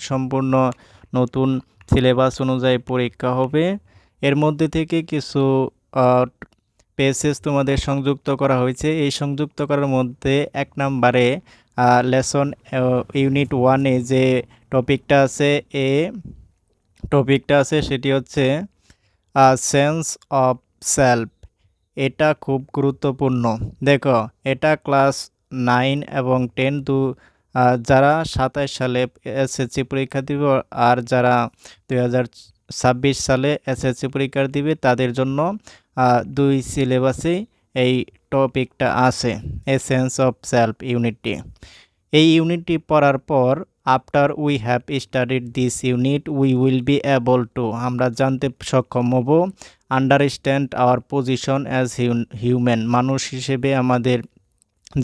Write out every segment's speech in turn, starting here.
সম্পূর্ণ নতুন সিলেবাস অনুযায়ী পরীক্ষা হবে। এর মধ্যে থেকে কিছু পেজেস তোমাদের সংযুক্ত করা হয়েছে। এই সংযুক্ত করার মধ্যে 1 নম্বরে লেসন ইউনিট 1-এ যে টপিকটা আছে সেটি হচ্ছে সেন্স অফ সেলফ। এটা খুব গুরুত্বপূর্ণ। দেখো, এটা ক্লাস 9 এবং 10 যারা 27 সালে এসএসসি পরীক্ষা দিবে আর যারা 2026 সালে এসএসসি পরীক্ষা দিবে তাদের জন্য 2 সিলেবাসে এই টপিকটা আছে, এ সেন্স অফ সেলফ ইউনিটটি। এই ইউনিটটি পড়ার পর after we have studied this unit we will be able to, আমরা জানতে সক্ষম হব, understand our position as human, মানুষ হিসেবে আমাদের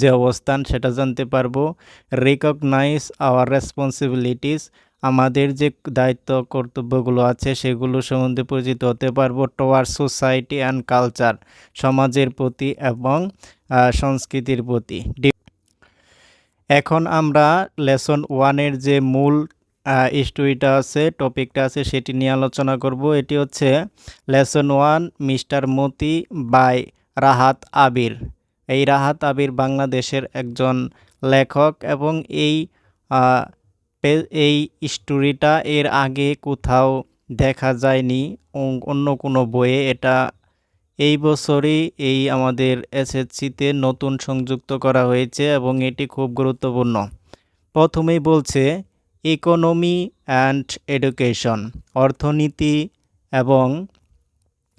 যে অবস্থান সেটা জানতে পারবো, রিকগনাইজ আওয়ার রেসপন্সিবিলিটিস, আমাদের যে দায়িত্ব কর্তব্যগুলো আছে সেগুলো সম্বন্ধে পরিচিত হতে পারবো, টুয়ার্ডস সোসাইটি অ্যান্ড কালচার, সমাজের প্রতি এবং সংস্কৃতির প্রতি। এখন আমরা লেসন 1-এর যে মূল স্টোরিটা আছে, টপিকটা আছে, সেটি নিয়ে আলোচনা করব। এটি হচ্ছে lesson 1 mister Moti by Rahat Abir. এই রাহাত আবির বাংলাদেশের একজন লেখক এবং এই স্টোরিটা এর আগে কোথাও দেখা যায়নি অন্য কোনো বইয়ে। এটা এই বছরই আমাদের এসএসসিতে নতুন সংযুক্ত করা হয়েছে এবং এটি খুব গুরুত্বপূর্ণ। প্রথমেই বলছে ইকোনমি অ্যান্ড এডুকেশন, অর্থনীতি এবং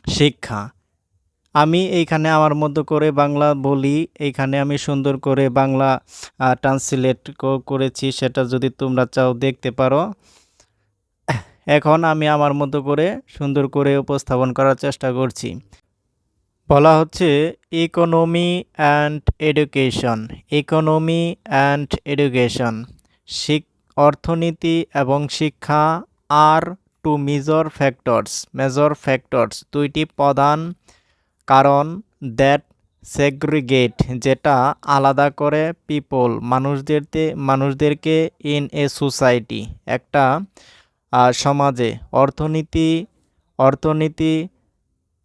শিক্ষা। আমি এইখানে আমার মতো করে বাংলা বলি, এইখানে আমি সুন্দর করে বাংলা ট্রান্সলেট করেছি, সেটা যদি তোমরা চাও দেখতে পারো। এখন আমি আমার মতো করে সুন্দর করে উপস্থাপন করার চেষ্টা করছি। বলা হচ্ছে economy and education, economy and education, অর্থনীতি এবং শিক্ষা আর টু মেজর ফ্যাক্টরস, দুইটি প্রধান কারণ, দ্যাট সেগ্রিগেট, যেটা আলাদা করে, পিপল, মানুষদেরকে ইন এ সোসাইটি, একটা সমাজে, অর্থনীতি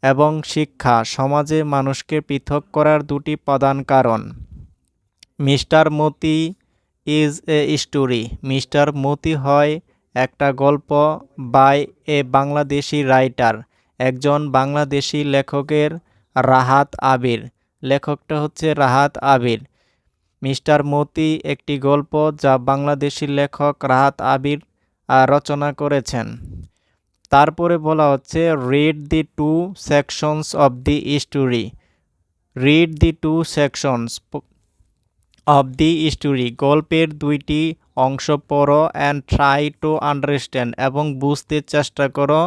এবং শিক্ষা সমাজে মানুষকে পৃথক করার দুটি প্রধান কারণ। Mister Moti is a story, mister Moti হয় একটা গল্প, বাই এ বাংলাদেশি রাইটার, একজন বাংলাদেশি লেখকের, রাহাত আবির, লেখকটা হচ্ছে রাহাত আবির। মিস্টার মতি একটি গল্প যা বাংলাদেশি লেখক রাহাত আবির রচনা করেছেন। তারপরে বলা হচ্ছে read the 2 sections of the story, read the 2 sections of the story, গল্পের 2টি অংশ পড়ো, অ্যান্ড ট্রাই টু আন্ডারস্ট্যান্ড, এবং বুঝতে চেষ্টা করো,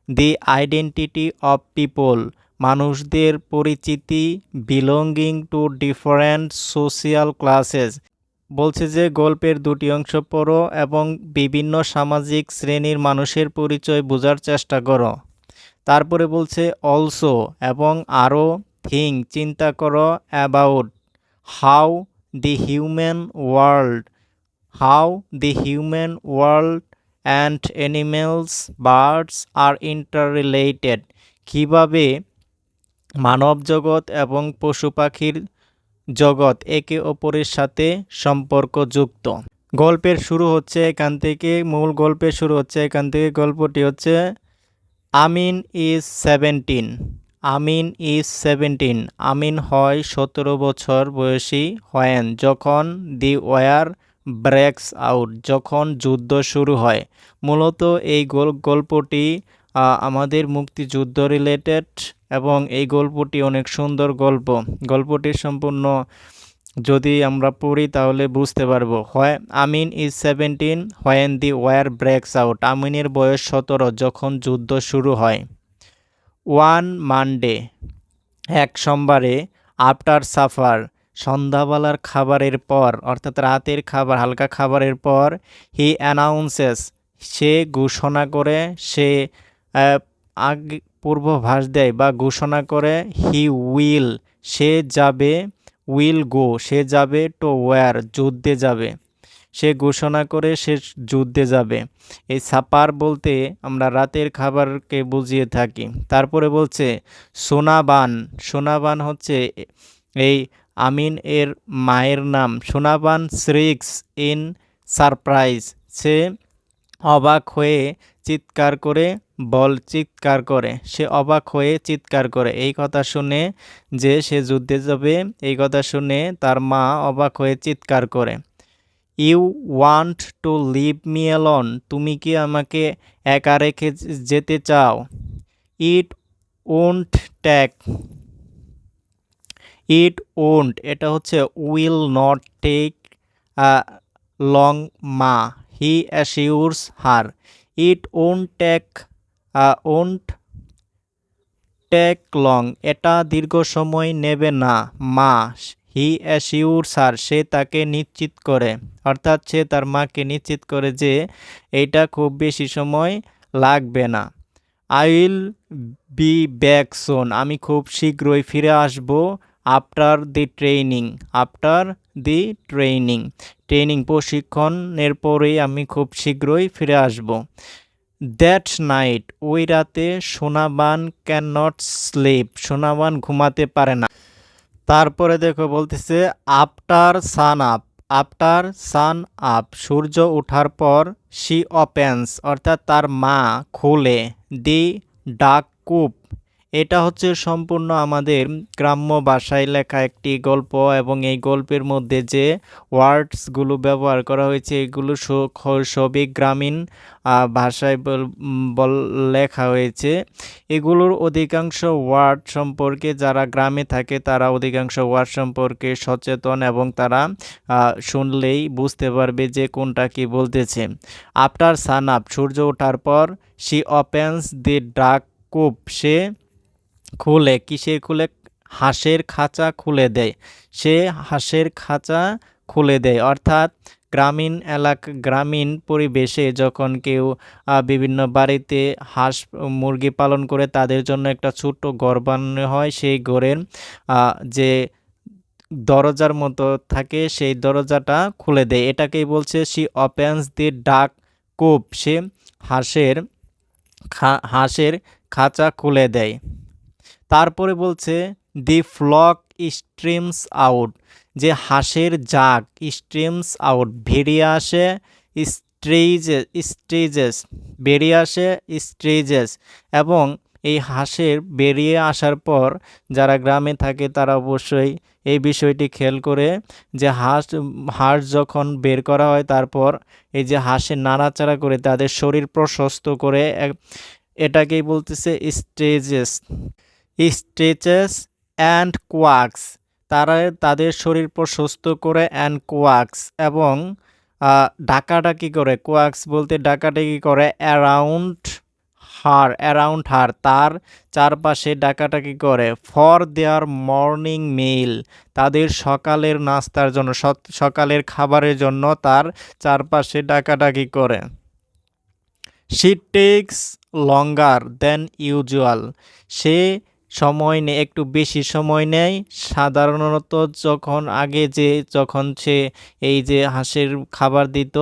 দি আইডেন্টিটি অফ পিপল, মানুষদের পরিচিতি, belonging to different social classes, বলছে যে গল্পের 2টি অংশ পড়ো এবং বিভিন্ন সামাজিক শ্রেণীর মানুষের পরিচয় বোঝার চেষ্টা করো। তারপরে বলছে অলসো, এবং আরও, থিঙ্ক, চিন্তা করো, about how the human world and animals, birds are interrelated, কীভাবে মানব জগৎ এবং পশু পাখির জগৎ একে অপরের সাথে সম্পর্কযুক্ত। গল্পের শুরু হচ্ছে এখান থেকে, মূল গল্পের শুরু হচ্ছে এখান থেকে। গল্পটি হচ্ছে আমিন ইজ 17, আমিন হয় 17 বছর বয়সী, হোয়েন, যখন, দি ওয়ার ব্রেকস আউট, যখন যুদ্ধ শুরু হয়। মূলত এই গল্পটি আমাদের মুক্তিযুদ্ধ রিলেটেড এবং এই গল্পটি অনেক সুন্দর গল্প। গল্পটি সম্পূর্ণ যদি আমরা পড়ি তাহলে বুঝতে পারবো। Amin is 17 when the war breaks out, আমিনের বয়স 17 যখন যুদ্ধ শুরু হয়। ওয়ান মানডে, এক সোমবারে, আফটার সাফার, সন্ধ্যাবেলার খাবারের পর, অর্থাৎ রাতের খাবার, হালকা খাবারের পর, হি অ্যানাউন্সেস, সে ঘোষণা করে, সে আগে পূর্বাভাস দেয় বা ঘোষণা করে, হি উইল, সে যাবে, উইল গো, সে যাবে, টু ওয়ার, যুদ্ধে যাবে। সে ঘোষণা করে সে যুদ্ধে যাবে। এই সাপার বলতে আমরা রাতের খাবারকে বুঝিয়ে থাকি। তারপরে বলছে সোনাবান। সোনাবান হচ্ছে এই আমিন এর মায়ের নাম। Sonaban শ্রিক্স in surprise. সে অবাক হয়ে চিৎকার করে চিৎকার করে। সে অবাক হয়ে চিৎকার করে। এই কথা শুনে যে সে যুদ্ধে যাবে, এই কথা শুনে তার মা অবাক হয়ে চিৎকার করে। You want to leave me alone. তুমি কি আমাকে একা রেখে যেতে চাও? It won't take. It won't এটা হচ্ছে will not take long ma, he assures her. It won't take long এটা দীর্ঘ সময় নেবে না মা, হি অ্যাসিউরস হার সে তাকে নিশ্চিত করে, অর্থাৎ সে তার মাকে নিশ্চিত করে যে এইটা খুব বেশি সময় লাগবে না। আই উইল বি ব্যাক সোন আমি খুব শীঘ্রই ফিরে আসব। After the training. After the training training প্রশিক্ষণের পরেই আমি খুব শীঘ্রই ফিরে আসব। দ্যাট নাইট ওই রাতে Sonaban can not sleep Sonaban ঘুমাতে পারে না। তারপরে দেখো বলতেছে after sun up. After sun up সূর্য ওঠার পর শি ওপেন্স অর্থাৎ তার মা খোলে দি ডাক কূপ। এটা হচ্ছে সম্পূর্ণ আমাদের গ্রাম্য ভাষায় লেখা একটি গল্প এবং এই গল্পের মধ্যে যে ওয়ার্ডসগুলো ব্যবহার করা হয়েছে এগুলো সবই গ্রামীণ ভাষায় লেখা হয়েছে। এগুলোর অধিকাংশ ওয়ার্ড সম্পর্কে যারা গ্রামে থাকে তারা অধিকাংশ ওয়ার্ড সম্পর্কে সচেতন এবং তারা শুনলেই বুঝতে পারবে যে কোনটা কি বলতেছে। আফটার সান আপ সূর্য ওঠার পর শি ওপেন্স দি ডাক কূপ সে খুলে কিসের খুলে হাঁসের খাঁচা খুলে দেয়। সে হাঁসের খাঁচা খুলে দেয় অর্থাৎ গ্রামীণ পরিবেশে যখন কেউ বিভিন্ন বাড়িতে হাঁস মুরগি পালন করে তাদের জন্য একটা ছোট্ট ঘর বানানো হয়। সেই ঘরের যে দরজার মতো থাকে সেই দরজাটা খুলে দেয়। এটাকেই বলছে শি ওপেন্স দি ডাক কূপ সে হাঁসের খাঁচা খুলে দেয়। তারপরে বলছে দি ফ্লক স্ট্রিমস আউট যে হাঁসের জাক স্ট্রিমস আউট বেরিয়ে আসে স্ট্রেজেস বেরিয়ে আসে স্ট্রেজেস এবং এই হাঁসের বেরিয়ে আসার পর যারা গ্রামে থাকে তারা অবশ্যই এই বিষয়টি খেয়াল করে যে হাঁস যখন বের করা হয় তারপর এই যে হাঁসের নাড়াচাড়া করে তাদের শরীর প্রশস্ত করে এটাকেই বলতেছে স্ট্রেচেস অ্যান্ড কোয়াক্স তারা তাদের শরীর প্রশস্ত করে অ্যান্ড কোয়াক্স এবং ডাকাডাকি করে। কোয়াক্স বলতে ডাকাডাকি করে অ্যারাউন্ড হার তার চারপাশে ডাকাডাকি করে। ফর দেয়ার মর্নিং মিল তাদের সকালের নাস্তার জন্য সকালের খাবারের জন্য তার চারপাশে ডাকাডাকি করে। She takes longer than usual সে সময় নেয় একটু বেশি সময় নেয় সাধারণত যখন সে এই যে হাঁসের খাবার দিত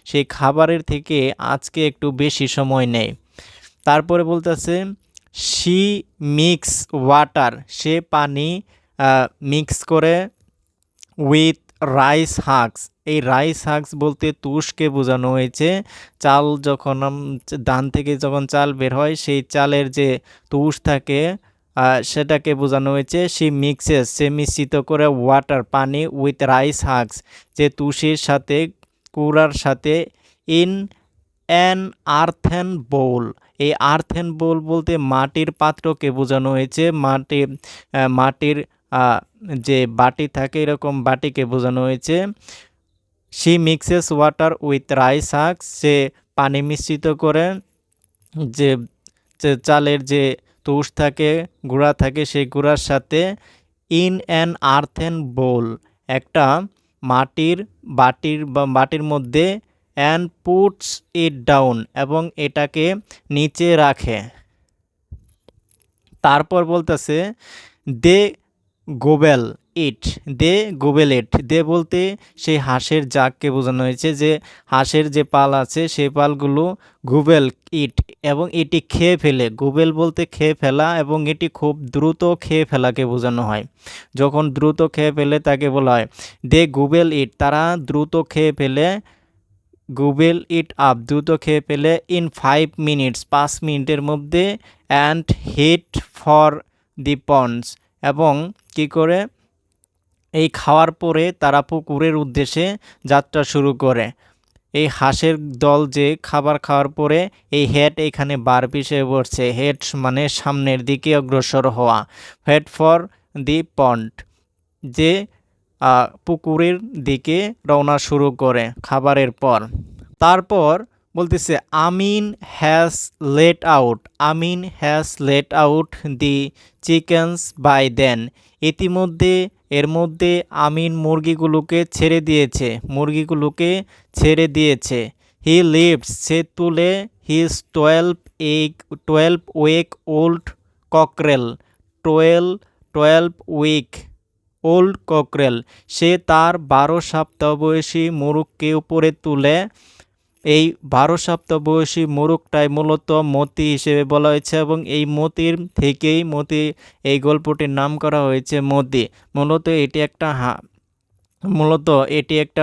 সেই খাবারের থেকে আজকে একটু বেশি সময় নেয়। তারপরে বলতেছে শি মিক্স ওয়াটার সে পানি মিক্স করে উইথ রাইস হাগস এই রাইস হাগস বলতে তুষকে বোঝানো হয়েছে। চাল যখন ধান থেকে যখন চাল বের হয় সেই চালের যে তুষ থাকে সেটাকে বোঝানো হয়েছে। সে মিশ্রিত করে ওয়াটার পানি উইথ রাইস হাগস যে তুষের সাথে কুড়ার সাথে ইন অ্যান আর্থেন বোল এই আর্থেন বোল বলতে মাটির পাত্রকে বোঝানো হয়েছে। মাটির যে বাটি থাকে এরকম বাটিকে বোঝানো হয়েছে। She mixes water with rice husks সে পানি মিশ্রিত করে যে চালের যে তুষ থাকে গুঁড়া থাকে সেই গুঁড়ার সাথে ইন অ্যান আর্থেন বোল একটা বাটির মধ্যে অ্যান্ড পুটস ইট ডাউন এবং এটাকে নিচে রাখে। তারপর বলতেছে দে গোবেল ইট, দে গোবেল ইট। দে বলতে সেই হাঁসের জাককে বোঝানো হয়েছে, যে হাঁসের যে পাল আছে সেই পালগুলো গোবেল ইট, এবং এটি খেয়ে ফেলে। গোবেল বলতে খেয়ে ফেলা, এবং এটি খুব দ্রুত খেয়ে ফেলাকে বোঝানো হয়। যখন দ্রুত খেয়ে ফেলে তাকে বলা হয় দে গোবেল ইট, তারা দ্রুত খেয়ে ফেলে। গুগল ইট আপ, দ্রুত খেয়ে ফেলে। ইন 5 মিনিটস, 5 মিনিটের মধ্যে। And hit for the ponds, এবং কি করে এই খাওয়ার পরে তারা পুকুরের উদ্দেশ্যে যাত্রা শুরু করে। এই হাঁসের দল যে খাবার খাওয়ার পরে এই হেড এখানে বার পিছিয়ে পড়ছে। হেড মানে সামনের দিকে অগ্রসর হওয়া। হেড ফর দি পন্ড, যে পুকুরের দিকে রওনা শুরু করে খাবারের পর। তারপর বলতেছে Amin has let out, Amin has let out the chickens by then. ইতিমধ্যে এর মধ্যে আমিন মুরগিগুলোকে ছেড়ে দিয়েছে, মুরগিগুলোকে ছেড়ে দিয়েছে। হি লিভস, সে তুলে his 12 week old cockerel, 12 week old cockerel, সে তার 12 সপ্তাহ বয়সী মোরগকে উপরে তুলে। এই 12 সপ্তাহ বয়সী মোরগটাই মূলত মতি হিসেবে বলা হয়েছে, এবং এই মতির থেকেই এই গল্পটির নাম করা হয়েছে মতি। মূলত এটি একটা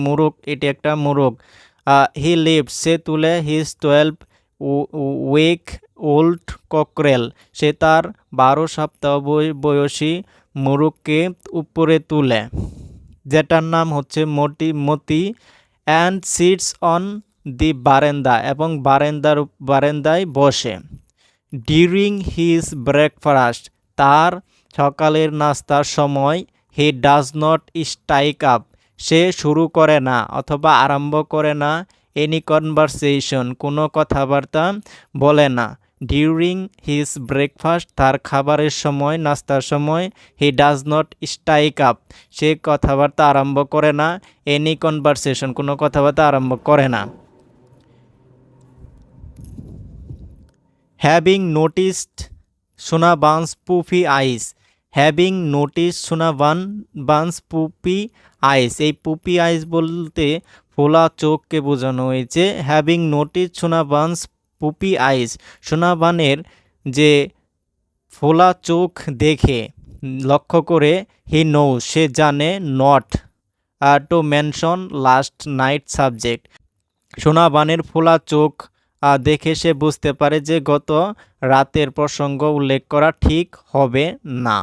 মোরগ, এটি একটা মোরগ। হি লিভস, সে তুলে হিজ 12 উইক ওল্ড ককরেল, সে তার 12 সপ্তাহ বয়সী মোরগকে উপরে তুলে, যেটার নাম হচ্ছে মতি। অ্যান্ড সিটস অন দি বারান্দা, এবং বারান্দায় বসে। ডিউরিং হিজ ব্রেকফাস্ট, তার সকালের নাস্তার সময়। He does not strike up, সে শুরু করে না অথবা আরম্ভ করে না। এনি কনভারসেশন, কোনো কথাবার্তা বলে না। ডিউরিং হিজ ব্রেকফাস্ট, তার খাবারের সময়, নাস্তার সময়। He does not strike up, সে কথাবার্তা আরম্ভ করে না। এনি কনভারসেশন, কোনো কথাবার্তা আরম্ভ করে না। হ্যাভিং নোটিসড সোনাবানস পুফি আইস, হ্যাভিং নোটিস সোনাবানস পুপি আইস, এই পুপি আইস বলতে ফোলা চোখকে বোঝানো হয়েছে। হ্যাভিং নোটিস সোনাবানস পুপি আইস, সোনাবানের যে ফোলা চোখ দেখে, লক্ষ্য করে। হি নোজ, সে জানে। Not to mention last night subject, সোনাবানের ফোলা চোখ দেখে সে বুঝতে পারে যে গত রাতের প্রসঙ্গ উল্লেখ করা ঠিক হবে না।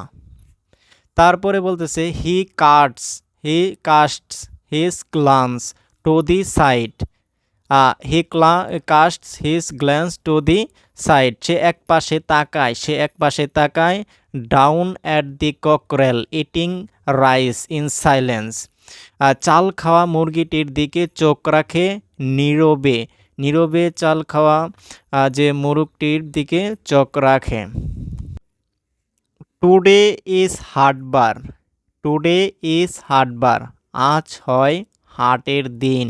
তারপরে বলতেছে he casts his glance to the side, he casts his glance to the side, সে এক পাশে তাকায়। Down at the cockerel eating rice in silence, চাল খাওয়া মুরগিটির দিকে চোখ রাখে নীরবে চাল খাওয়া যে মুরগটির দিকে চোখ রাখে। টুডে ইজ হাটবার, টুডে ইজ হাটবার, আজ হয় হাটের দিন,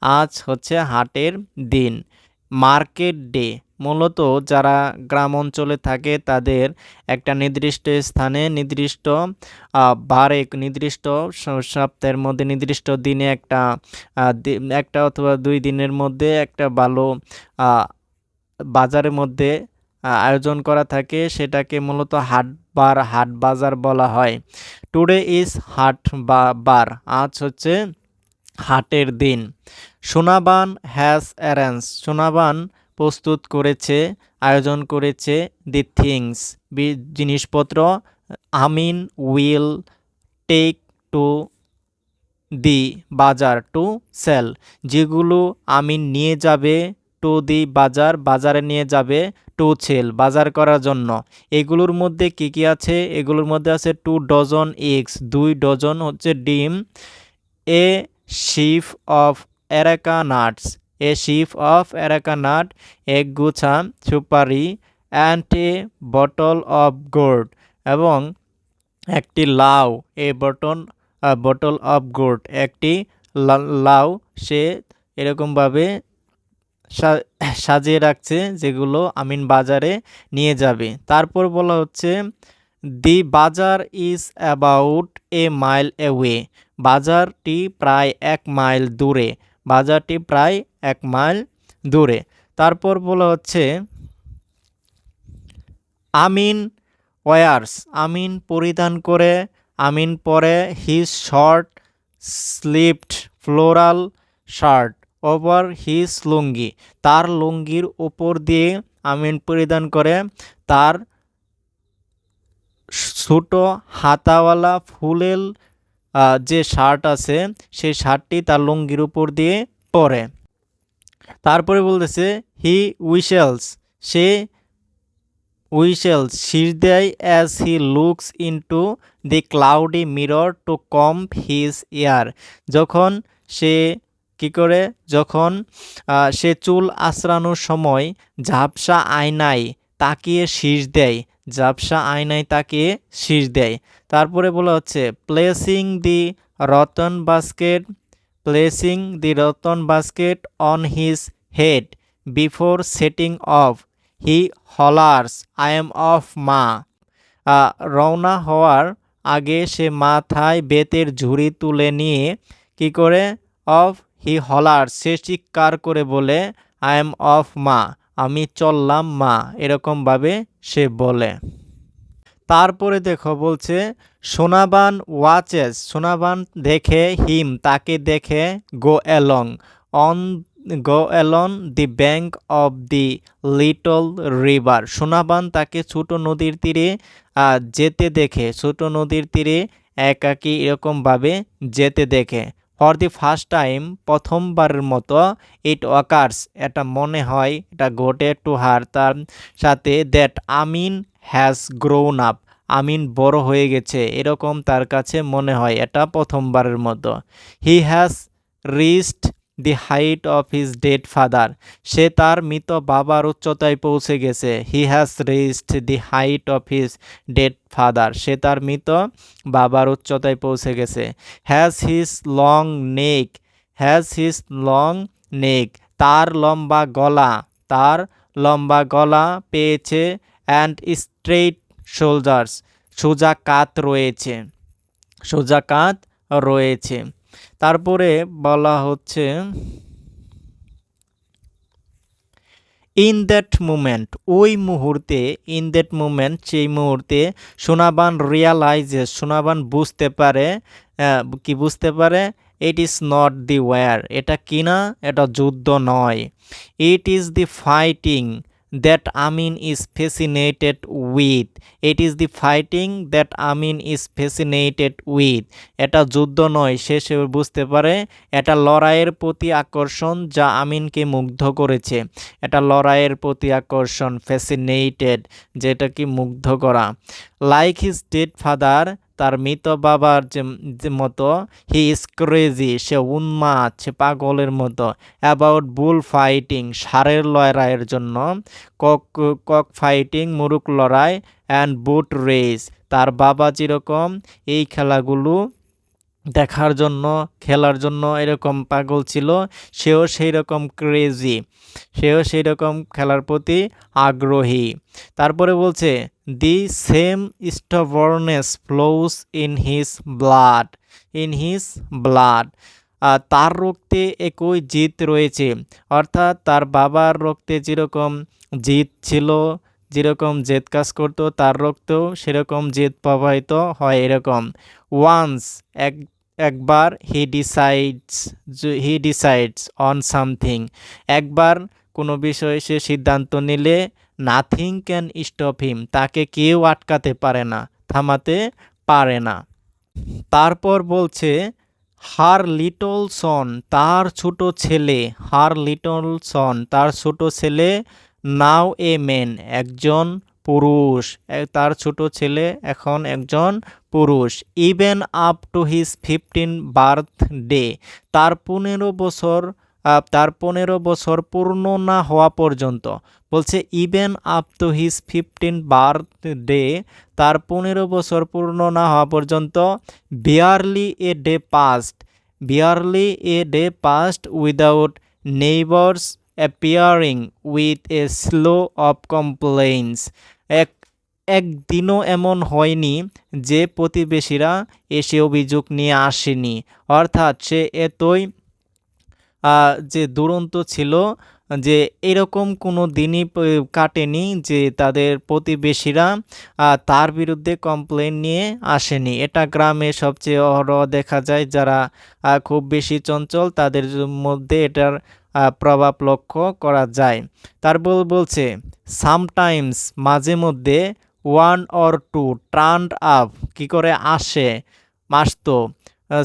আজ হচ্ছে হাটের দিন। মার্কেট ডে, মূলত যারা গ্রাম অঞ্চলে থাকে তাদের একটা নির্দিষ্ট স্থানে নির্দিষ্ট বারে নির্দিষ্ট সপ্তাহের মধ্যে নির্দিষ্ট দিনে একটা অথবা 2 দিনের মধ্যে একটা ভালো বাজারের মধ্যে আয়োজন করা থাকে, সেটাকে মূলত হাট বাজার বলা হয়। টুডে ইজ বার, আজ হচ্ছে হাটের দিন। সোনাবান হ্যাজ অ্যারেঞ্জ, সোনাবান প্রস্তুত করেছে, আয়োজন করেছে। দি থিংস, জিনিসপত্র। আমিন উইল টেক টু দি বাজার টু সেল, যেগুলো আমিন নিয়ে যাবে। টু দি বাজারে নিয়ে যাবে। টু সেল, বাজার করার জন্য। এগুলোর মধ্যে কি কি আছে? এগুলোর মধ্যে আছে 2 ডজন এগস, 2 ডজন হচ্ছে ডিম। A sheaf of areca nuts, a sheaf of areca nut, এক গুছা সুপারি। And a bottle of gourd, এবং একটি লাউ। এ বটল অফ গোর্ড, একটি লাউ। সে এরকমভাবে সাজিয়ে রাখছে যেগুলো আমিন বাজারে নিয়ে যাবে। তারপর বলা হচ্ছে দি বাজার is about a mile away. বাজারটি প্রায় 1 মাইল দূরে। বাজারটি প্রায় 1 মাইল দূরে। তারপর বলা হচ্ছে আমিন ওয়ার্স। আমিন পরিধান করে, আমিন পরে his short sleeved floral shirt over his lungi. তার লুঙ্গির উপর দিয়ে আমিন পরিধান করে তার ছোট হাতাওয়ালা ফুলেল যে শার্ট আছে সেই শার্টটি তার লুঙ্গির উপর দিয়ে পরে। তারপরে বলতেছে হি উইশেলস। সে উইশেলস শীষ দেয় as he looks into the cloudy mirror to comb his hair. যখন সে কি করে, যখন সে চুল আঁচড়ানোর সময় ঝাপসা আয়নায় তাকিয়ে শীষ দেয়। ঝাপসা আয়নায় তাকিয়ে শীষ দেয়। তারপরে বলা হচ্ছে placing the rattan basket, placing the rattan basket on his head before setting off he hollers I am off Ma. রওনা হওয়ার আগে সে মাথায় বেতের ঝুড়ি তুলে নিয়ে কি করে, অফ হি হলার্স সে চিৎকার করে বলে আই এম অফ মা, আমি চললাম মা, এরকমভাবে সে বলে। তারপরে দেখো বলছে সোনাবান ওয়াচেস। সোনাবান দেখে হিম তাকে দেখে গো along on go along the bank of the little river. Sonaban তাকে ছোট নদীর তীরে যেতে দেখে, ছোট নদীর তীরে একাকী এরকমভাবে যেতে দেখে। ফর দি ফার্স্ট টাইম প্রথমবারের মতো ইট অকার্স এটা মনে হয়, এটা ঘটে টু হার তার সাথে that Amin has grown up Amin বড় হয়ে গেছে এরকম তার কাছে মনে হয়, এটা প্রথমবারের মতো। He has reached the height of his dead father. সে তার মৃত বাবার উচ্চতায় পৌঁছে গেছে। He has reached the height of his dead father. সে তার মৃত বাবার উচ্চতায় পৌঁছে গেছে। Has his long neck, has his long neck তার লম্বা গলা, তার লম্বা গলা পেয়েছে। অ্যান্ড স্ট্রেইট শোল্ডার্স সোজা কাত রয়েছে, সোজা কাত রয়েছে। তারপরে বলা হচ্ছে ইন দ্যাট মুমেন্ট ওই মুহূর্তে, ইন দ্যাট মুমেন্ট সেই মুহূর্তে সোনাবান রিয়ালাইজেস সোনাবান বুঝতে পারে, কি বুঝতে পারে, it is not the war এটা কিনা, এটা যুদ্ধ নয়। It is the fighting that Amin is fascinated with. It is the fighting that Amin is fascinated with এটা যুদ্ধ নয়, সে বুঝতে পারে এটা লড়াইয়ের প্রতি আকর্ষণ যা আমিনকে মুগ্ধ করেছে। এটা লড়াইয়ের প্রতি আকর্ষণ, ফ্যাসিনেটেড যেটা কি মুগ্ধ করা। লাইক হিজ ডেড ফাদার তার মৃত বাবার যে মতো, হি ইজ ক্রেজি সে উন্মাদ, সে পাগলের মতো। অ্যাবাউট বুল ফাইটিং ষাঁড়ের লড়াইয়ের জন্য, কক ফাইটিং মুরুক লড়াই, অ্যান্ড বুট রেস তার বাবা যেরকম এই খেলাগুলো দেখার জন্য খেলার জন্য এরকম পাগল ছিল, সেও সেই রকম ক্রেজি, সেও সেই রকম খেলার প্রতি আগ্রহী। তারপরে বলছে the same stubbornness flows in his blood, in his blood তার রক্তে একই জিত রয়েছে। অর্থাৎ তার বাবার রক্তে যেরকম জিত ছিল, যেরকম জেদ কাজ করতো তার রক্তেও সেরকম জেদ প্রবাহিত হয় এরকম। ওয়ান্স একবার হি ডিসাইডস অন সামথিং একবার কোনো বিষয়ে সে সিদ্ধান্ত নিলে নাথিং ক্যান স্টপ হিম তাকে কেউ আটকাতে পারে না, থামাতে পারে না। তারপর বলছে হার লিটল সন তার ছোট ছেলে, হার লিটল সন তার ছোট ছেলে, নাও এ মেন একজন পুরুষ, তার ছোট ছেলে এখন একজন পুরুষ। Even up to his 15 birthday তার 15 বছর, তার 15 বছর পূর্ণ না হওয়া পর্যন্ত। বলছে even up to his 15 birthday তার 15 বছর পূর্ণ না হওয়া পর্যন্ত। Barely a day passed, barely a day passed without neighbours appearing with a slow of complaints একদিনও এমন হয়নি যে প্রতিবেশীরা এসে অভিযোগ নিয়ে আসেনি। অর্থাৎ সে এতই যে দুরন্ত ছিল যে এরকম কোনো দিনই কাটেনি যে তাদের প্রতিবেশীরা তার বিরুদ্ধে কমপ্লেন নিয়ে আসেনি। এটা গ্রামে সবচেয়ে অহরহ দেখা যায়। যারা খুব বেশি চঞ্চল তাদের মধ্যে এটার প্রভাব লক্ষ্য করা যায়। তারপর বলছে সামটাইমস মাঝে মধ্যে one or two turned up কী করে আসতো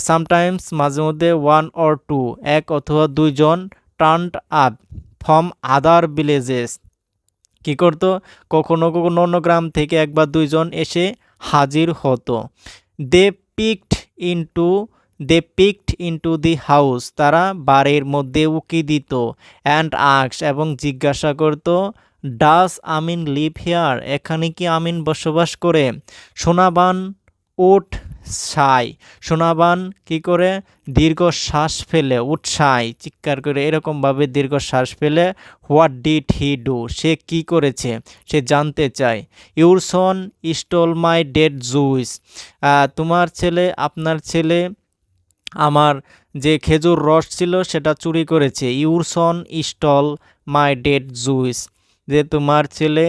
সামটাইমস মাঝে মধ্যে ওয়ান অর টু এক অথবা দুইজন turned up from other villages কী করতো কখনো কখনো অন্য গ্রাম থেকে এক বা দুইজন এসে হাজির হতো। দে পিকড ইনটু দি হাউস তারা বাড়ির মধ্যে উকি দিত অ্যান্ড আক্স এবং জিজ্ঞাসা করত ডাস আমিন লিভ হিয়ার এখানে কি আমিন বসবাস করে। সোনাবান উঠ সাই সোনাবান কি করে দীর্ঘশ্বাস ফেলে উৎসাই চিৎকার করে এরকমভাবে দীর্ঘশ্বাস ফেলে হোয়াট ডিড হি ডু সে কি করেছে সে জানতে চায়। Your son stole my date juice তোমার ছেলে আপনার ছেলে আমার যে খেজুর রস ছিল সেটা চুরি করেছে। Your son stole my date juice যে তোমার ছেলে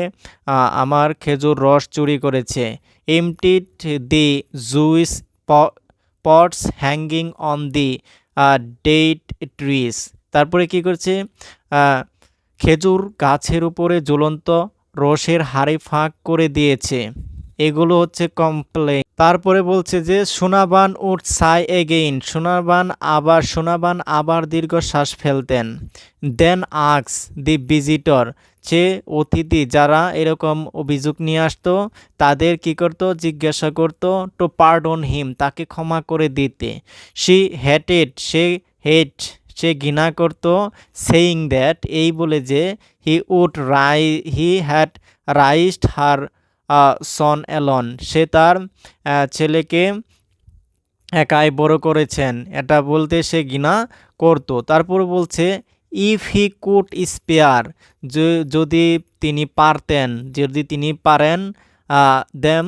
আমার খেজুর রস চুরি করেছে। Emptied the juice pots hanging on the date trees তারপরে কি করছে খেজুর গাছের উপরে ঝুলন্ত রসের হাড়ি ফাঁক করে দিয়েছে। এগুলো হচ্ছে কমপ্লেন। তারপরে বলছে যে Sonaban would Sai again Sonaban আবার দীর্ঘশ্বাস ফেলতেন। দেন আক্স দি ভিজিটর সে অতিথি যারা এরকম অভিযোগ নিয়ে আসতো তাদের কি করতো জিজ্ঞাসা করতো টু পার্ডন হিম তাকে ক্ষমা করে দিতে। সে ঘৃণা করত সেইং দ্যাট এই বলে যে he had raised her son alone সে তার ছেলেকে একাই বড় করেছেন এটা বলতে সে ঘৃণা করত। তারপর বলছে ইফ হি কুড স্পেয়ার যদি তিনি পারেন them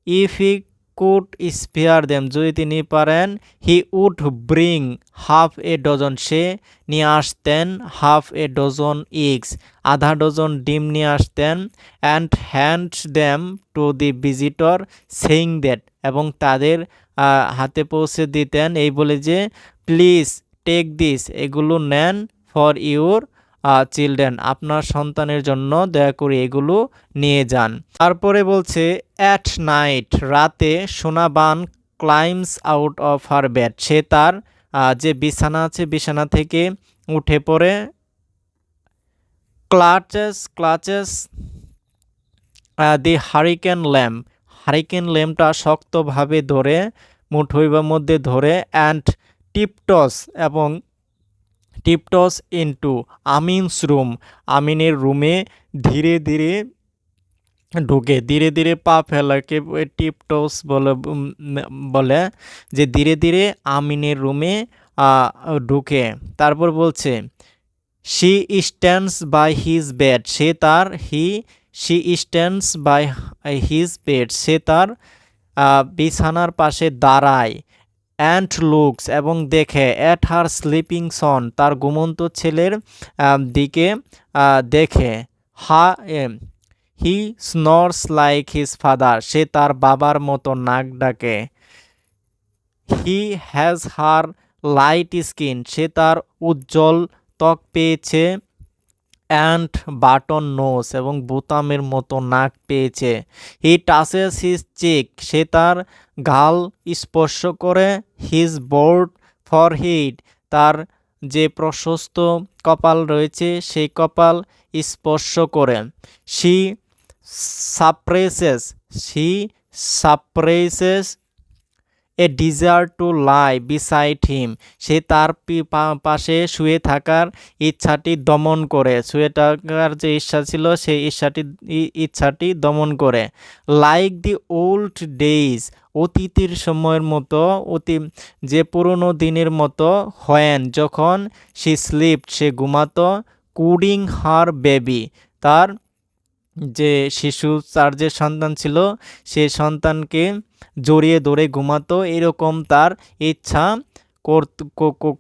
if he could spare them যদি তিনি পারেন he would bring half a dozen সে নিয়ে আসতেন হাফ এ ডজন এগস আধা ডজন ডিম নিয়ে আসতেন and hand them to the visitor saying that এবং তাদের হাতে পৌঁছে দিতেন এই বলে যে প্লিজ টেক দিস এগুলো নেন ফর ইউর চিলড্রেন আপনার সন্তানের জন্য দয়া করে এগুলো নিয়ে যান। তারপরে বলছে অ্যাট নাইট রাতে Sonaban climbs out of her bed সে তার যে বিছানা আছে বিছানা থেকে উঠে পড়ে ক্লাচেস দি হারিকেন ল্যাম্পটা শক্তভাবে ধরে মুঠোই বা মধ্যে ধরে অ্যান্ড টিপটস ইনটু আমিনস রুম আমিনের রুমে ধীরে ধীরে পা ফেলাকে টিপটস বলে যে ধীরে ধীরে আমিনের রুমে ঢুকে। তারপর বলছে she stands by his bed সে তার বিছানার পাশে দাঁড়ায় অ্যান্ড লুকস এবং দেখে অ্যাট হার স্লিপিং সন তার ঘুমন্ত ছেলের দিকে দেখে he snores like his father সে তার বাবার মতো নাক ডাকে। He has her light skin সে তার উজ্জ্বল ত্বক পেয়েছে অ্যান্ড বাটন নোজ এবং বোতামের মতো নাক পেয়েছে। হি টাচেস হিজ চেক সে তার গাল স্পর্শ করে হিজ বোর্ড ফরহেড তার যে প্রশস্ত কপাল রয়েছে সেই কপাল স্পর্শ করে। She suppresses a desire to lie beside him সে তার পাশে শুয়ে থাকার ইচ্ছাটি দমন করে শুয়ে থাকার যে ইচ্ছা ছিল সেই ইচ্ছাটি দমন করে। লাইক দি ওল্ড ডেইজ অতীতের সময়ের মতো যে পুরনো দিনের মতো হোয়েন যখন সে ঘুমাতো কুডিং হার বেবি তার যে শিশু তার যে সন্তান ছিল সে সন্তানকে জড়িয়ে ধরে ঘুমাতো, এরকম তার ইচ্ছা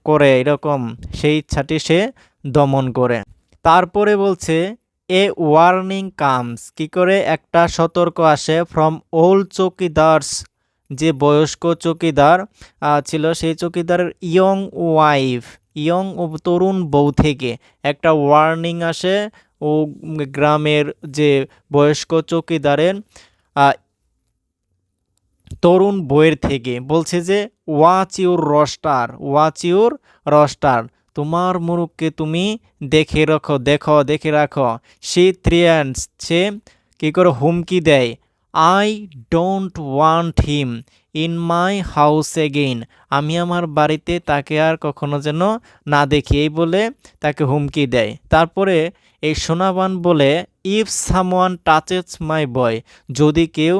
করে, এরকম সেই ইচ্ছাটি সে দমন করে। তারপরে বলছে এ ওয়ার্নিং কামস, কি করে একটা সতর্ক আসে ফ্রম ওল্ড চৌকিদার্স, যে বয়স্ক চৌকিদার ছিল সেই চৌকিদারের ইয়ং ওয়াইফ, ইয়ং তরুণ বউ থেকে একটা ওয়ার্নিং আসে ও গ্রামের যে বয়স্ক চৌকিদারের তরুণ বউয়ের থেকে। বলছে যে watch your Roaster, watch your Roaster, তোমার মুরুখকে তুমি দেখে রাখো। সে থ্রিয়ান্স, সে কী করে হুমকি দেয়, I don't want him in my house again, আমি আমার বাড়িতে তাকে আর কখনো যেন না দেখি, এই বলে তাকে হুমকি দেয়। তারপরে এই সোনাবান বলে ইফ সামওয়ান টাচেস মাই বয়, যদি কেউ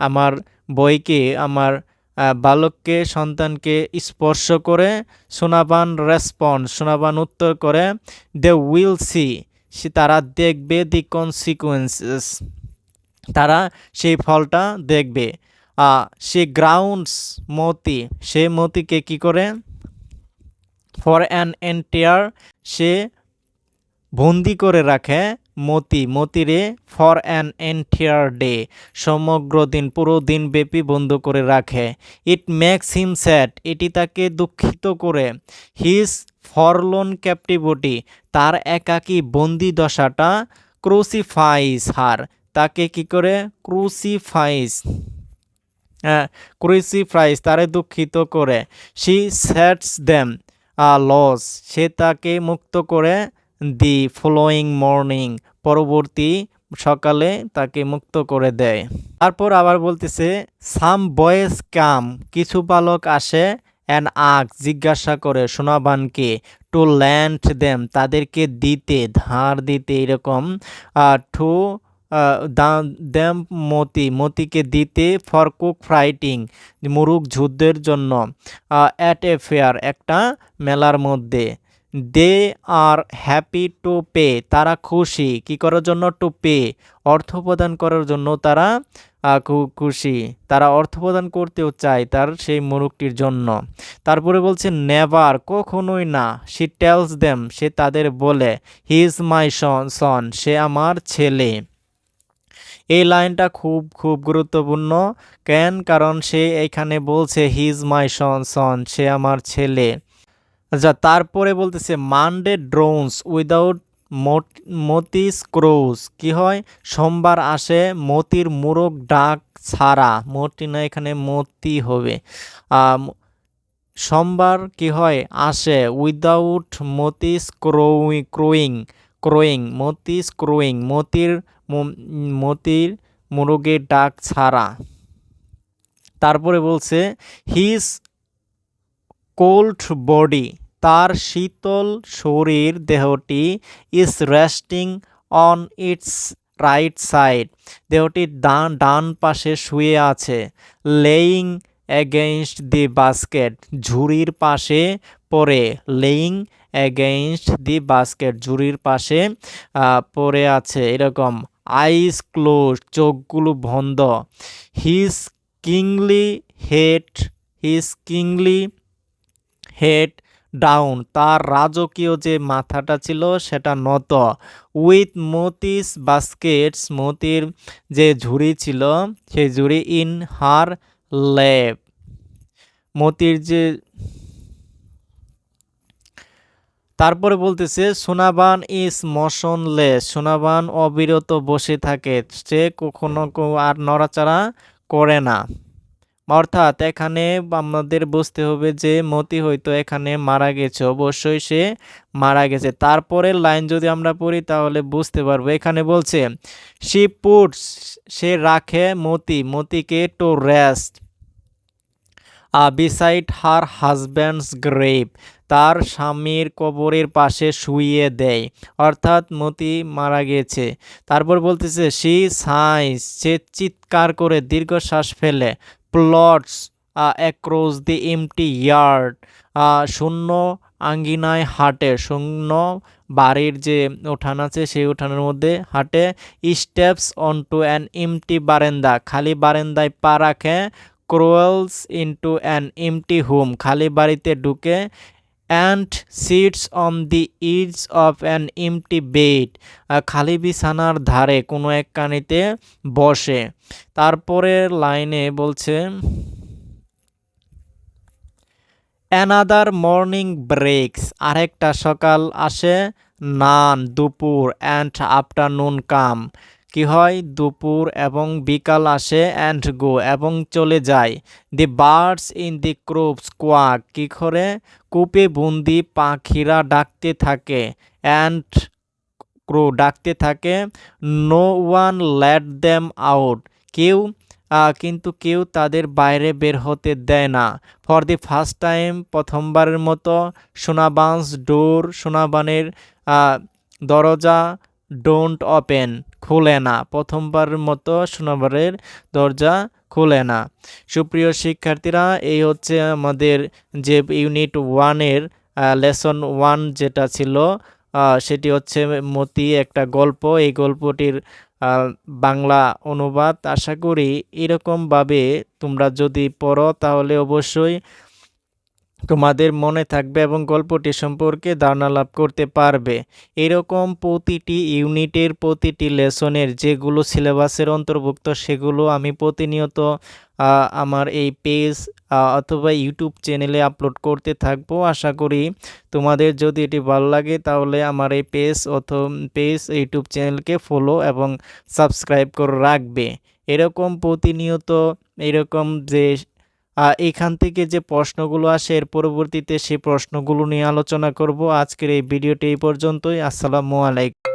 আমার বয়কে, আমার বালককে, সন্তানকে স্পর্শ করে, সোনাবান উত্তর করে দে উইল সি, তারা দেখবে দি কনসিকুয়েন্সেস, তারা সেই ফলটা দেখবে। সে গ্রাউন্ডস মতি, সে মতিকে কি করে ফর অ্যান এন্টায়ার, সে বন্দি করে রাখে মতিরে ফর অ্যান এন্টায়ার ডে, সমগ্র দিন, পুরো দিন ব্যাপী বন্ধ করে রাখে। ইট মেক্স হিম স্যাড, এটি তাকে দুঃখিত করে। হিজ ফরলোন ক্যাপটিভিটি, তার একাকী বন্দি দশাটা ক্রুসিফাইস হার, তাকে কি করে ক্রুসিফাইস তারে দুঃখিত করে। শি সেটস দেম লস, সে তাকে মুক্ত করে দি ফলোয়িং মর্নিং, পরবর্তী সকালে তাকে মুক্ত করে দেয়। তারপর আবার বলতেছে সাম বয়েজ কাম, কিছু বালক আসে অ্যান আক, জিজ্ঞাসা করে সোনাবানকে টু ল্যান্ড দেম, তাদেরকে দিতে, ধার দিতে, এরকম টু দেম মতিকে দিতে ফর কুক ফাইটিং, মুরুগ যুদ্ধের জন্য, অ্যাট এ ফেয়ার, একটা মেলার মধ্যে। দে আর হ্যাপি টু পে, তারা খুশি কি করার জন্য, টু পে, অর্থ প্রদান করার জন্য তারা খুশি, তারা অর্থ প্রদান করতেও চায় তার সেই মুরুগটির জন্য। তারপরে বলছে নেভার, কখনোই না, শি টেলস দেম, সে তাদের বলে হি ইজ মাই সন, সে আমার ছেলে। এই লাইনটা খুব খুব গুরুত্বপূর্ণ। কেন? কারণ সে এখানে বলছে হি ইজ মাই সন, সে আমার ছেলে। আচ্ছা, তারপরে বলতেছে মানডে ড্রোনস উইদাউট মতিস ক্রোজ, কি হয়, সোমবার আসে মতির মোরগ ডাক ছাড়া, মতি না এখানে মতি হবে। সোমবার কি হয়, আসে উইদাউট মতিস ক্রোয়িং, মতিস ক্রোয়িং, মতির মোরগের ডাক ছাড়া। তারপরে বলছে হিজ কোল্ড বডি, তার শীতল শরীর, দেহটি is resting on its right side, দেহটি ডান পাশে শুয়ে আছে। লেইং এগেইনস্ট দি বাস্কেট, ঝুড়ির পাশে পড়ে, লেইং এগেইনস্ট দি বাস্কেট, ঝুড়ির পাশে পড়ে আছে, এরকম। আইস ক্লোজ, চোখগুলো বন্ধ। হিজ কিংলি হেড ডাউন, তার রাজকীয় যে মাথাটা ছিল সেটা নত। উইথ মতিস বাস্কেটস, মতির যে ঝুড়ি ছিল সেই ঝুড়ি ইন হার ল্যাপ, মতির যে। তারপরে বলতেছে সোনাবান ইজ মোশনলেস, সোনাবান অবিরত বসে থাকে, সে কখনো আর নড়াচড়া করে না। অর্থাৎ এখানে আমাদের বুঝতে হবে যে মতি হয়তো এখানে মারা গেছে, অবশ্যই সে মারা গেছে। তারপরের লাইন যদি আমরা পড়ি তাহলে বুঝতে পারবো। এখানে বলছে শি পুটস, সে রাখে মতিকে to rest beside her husband's grave, তার স্বামীর কবরের পাশে শুইয়ে দেয়, অর্থাৎ মতি মারা গেছে। তারপর বলতেছে শি সাইজ, সে চিৎকার করে দীর্ঘশ্বাস ফেলে, plods across the empty yard, শূন্য আঙ্গিনায় হাঁটে, শূন্য বাড়ির যে উঠান আছে সেই উঠানের মধ্যে হাঁটে। স্টেপস অনটু অ্যান এমটি বারান্দা, খালি বারান্দায় পা রাখে। ক্রোয়েলস ইনটু অ্যান এমটি হোম, খালি বাড়িতে ঢুকে। And seats on the is of an empty bed, খালি বিছানার ধারে কোনো এক কানিতে বসে। তারপরের লাইনে বলছে অ্যানাদার মর্নিং ব্রেকস, আরেকটা সকাল আসে। নান দুপুর, অ্যান্ড আফটারনুন কাম, কি হয় দুপুর এবং বিকাল আসে। অ্যান্ড গো এবং চলে যায়। The birds in the crops quack, কি করে কূপে বন্দি পাখিরা ডাকতে থাকে। অ্যান্ড ক্রো ডাকতে থাকে। No one let them out, কেউ কিন্তু কেউ তাদের বাইরে বের হতে দেয় না। ফর দি ফার্স্ট টাইম, প্রথমবারের মতো। সোনাবান্স ডোর, সোনাবানের দরজা। ডোন্ট ওপেন, খুলে না। প্রথমবারের মতো সোনাবানের দরজা খুলে না। সুপ্রিয় শিক্ষার্থীরা, এই হচ্ছে আমাদের যে ইউনিট 1-এর লেসন 1 যেটা ছিল, সেটি হচ্ছে মতি একটা গল্প। এই গল্পটির বাংলা অনুবাদ। আশা করি এরকমভাবে তোমরা যদি পড়ো তাহলে অবশ্যই তোমাদের মনে থাকবে এবং গল্পটি সম্পর্কে ধারণা লাভ করতে পারবে। এরকম প্রতিটি ইউনিটের প্রতিটি লেসনের যেগুলো সিলেবাসের অন্তর্ভুক্ত সেগুলো আমি প্রতিনিয়ত আমার এই পেজ অথবা ইউটিউব চ্যানেলে আপলোড করতে থাকবো। আশা করি তোমাদের যদি এটি ভালো লাগে তাহলে আমার এই পেজ ইউটিউব চ্যানেলকে ফলো এবং সাবস্ক্রাইব করে রাখবে। এরকম প্রতিনিয়ত এরকম যে এখান থেকে যে প্রশ্নগুলো আসে এর পরবর্তীতে সেই প্রশ্নগুলো নিয়ে আলোচনা করব। আজকের এই ভিডিওটি এই পর্যন্তই। আসসালামু আলাইকুম।